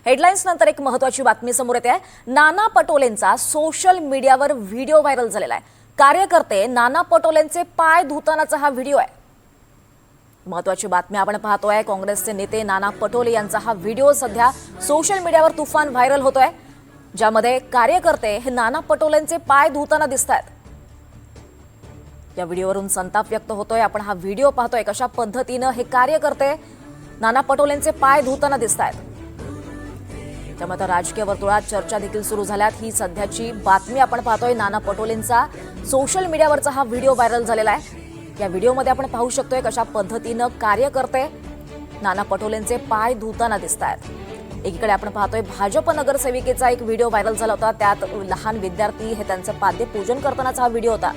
Headlines नंतर एक महत्त्वाची बातमी समोर येते आहे। नाना पटोलेंचा सोशल मीडियावर व्हिडिओ व्हायरल झालेला आहे। कार्यकर्ते नाना पटोलेंचे पाय धुतानाचा हा व्हिडिओ आहे। महत्त्वाची बातमी आपण पाहतोय। काँग्रेसचे नेते नाना पटोले यांचा हा व्हिडिओ सध्या सोशल मीडियावर तुफान व्हायरल होतोय, ज्यामध्ये कार्यकर्ते हे नाना पटोलेंचे पाय धुताना दिसतात। या व्हिडिओवरून संताप व्यक्त होतोय। आपण हा व्हिडिओ पाहतोय, कशा पद्धतीने हे कार्यकर्ते नाना पटोलेंचे पाय धुताना दिसतात। त्यामुळे राजकीय वर्तुळात चर्चा देखील सुरू झाल्यात। ही सध्याची बातमी आपण पाहतोय। नाना पटोलेंचा सोशल मीडियावरचा हा व्हिडिओ व्हायरल झालेला आहे। या व्हिडिओमध्ये आपण पाहू शकतोय कशा पद्धतीने कार्यकर्ते नाना पटोलेंचे पाय धुताना दिसतात। एकीकडे आपण पाहतोय भाजप नगरसेविकेचा एक व्हिडिओ व्हायरल झाला होता। त्यात लहान विद्यार्थी हे त्यांचे पाद्य पूजन करतानाचा हा व्हिडिओ होता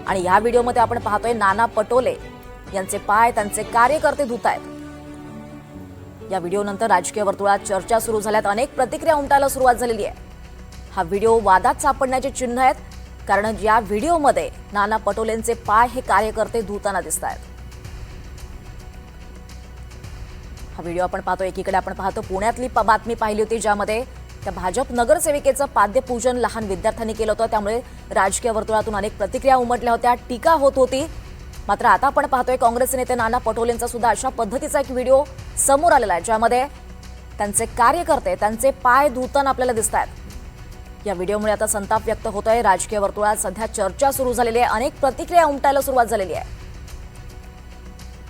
आणि या व्हिडिओमध्ये आपण पाहतोय नाना पटोले यांचे पाय त्यांचे कार्यकर्ते धुतायत। या व्हिडिओनंतर राजकीय वर्तुळात चर्चा सुरू झाल्यात। अनेक प्रतिक्रिया उमटायला सुरुवात झालेली आहे। हा व्हिडिओ वादात सापडण्याचे चिन्ह आहेत, कारण या व्हिडिओमध्ये नाना पटोलेंचे पाय हे कार्यकर्ते धुताना दिसतात। हा व्हिडिओ आपण पाहतो। एकीकडे आपण पाहतो पुण्यातली बातमी पाहिली होती, ज्यामध्ये त्या भाजप नगरसेविकेचं पाद्यपूजन लहान विद्यार्थ्यांनी केलं होतं। त्यामुळे राजकीय वर्तुळातून अनेक प्रतिक्रिया उमटल्या होत्या, टीका होत होती। मात्र आता आपण पाहतोय काँग्रेसचे नेते नाना पटोलेंचा सुद्धा अशा पद्धतीचा एक व्हिडिओ समोर आलेला आहे, ज्यामध्ये त्यांचे कार्यकर्ते त्यांचे पाय धुताना आपल्याला दिसतात। या व्हिडिओमुळे आता संताप व्यक्त होतोय। राजकीय वर्तुळात सध्या चर्चा सुरू झालेली आहे। अनेक प्रतिक्रिया उमटायला सुरुवात झालेली आहे।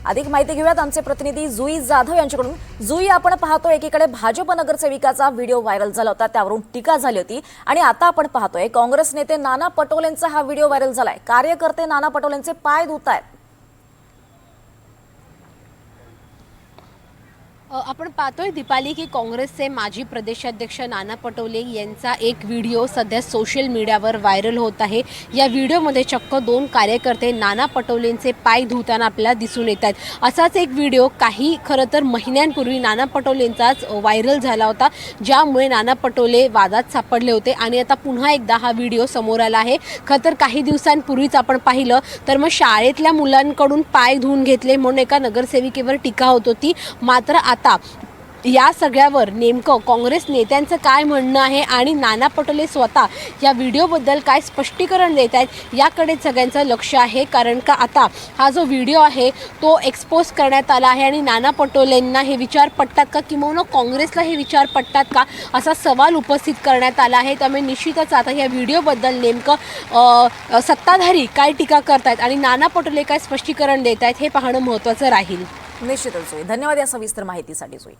अधिक माहिती घेऊयात आमचे प्रतिनिधी जुई जाधव यांच्याकडून। जुई, आपण पाहतोय एकीकडे भाजप नगरसेविकाचा व्हिडिओ व्हायरल झाला होता, त्यावरून टीका झाली होती, आणि आता आपण पाहतोय काँग्रेस नेते नाना पटोलेंचा हा व्हिडिओ व्हायरल झालाय। कार्यकर्ते नाना पटोलेंचे पाय धुतायत। आपण पाहतोय दीपाली की काँग्रेसचे माजी प्रदेशाध्यक्ष नाना पटोले यांचा एक व्हिडिओ सध्या सोशल मीडियावर व्हायरल होत आहे। या व्हिडिओमध्ये चक्क 2 कार्यकर्ते नाना पटोलेंचे पाय धुताना आपल्याला दिसून येत आहेत। असाच एक व्हिडिओ काही खरं तर महिन्यांपूर्वी नाना पटोलेंचाच व्हायरल झाला होता, ज्यामुळे नाना पटोले वादात सापडले होते आणि आता पुन्हा एकदा हा व्हिडिओ समोर आला आहे। खरं तर काही दिवसांपूर्वीच आपण पाहिलं तर मग शाळेतल्या मुलांकडून पाय धुवून घेतले म्हणून एका नगरसेविकेवर टीका होत होती। मात्र आता या सगळ्यावर नेमकं काँग्रेस नेत्यांचं काय म्हणणं आहे आणि नाना पटोले स्वतः या व्हिडिओबद्दल काय स्पष्टीकरण देत आहेत, याकडे सगळ्यांचं लक्ष आहे। कारण का आता हा जो व्हिडिओ आहे तो एक्सपोज करण्यात आला आहे आणि नाना पटोलेंना हे विचार पटतात का, किंवा काँग्रेसला हे विचार पटतात का, असा सवाल उपस्थित करण्यात आला आहे। त्यामुळे निश्चितच आता या व्हिडिओबद्दल नेमकं सत्ताधारी काय टीका करतायत आणि नाना पटोले काय स्पष्टीकरण देत आहेत हे पाहणं महत्त्वाचं राहील। निश्चितच जुई, धन्यवाद या सविस्तर माहितीसाठी जुई।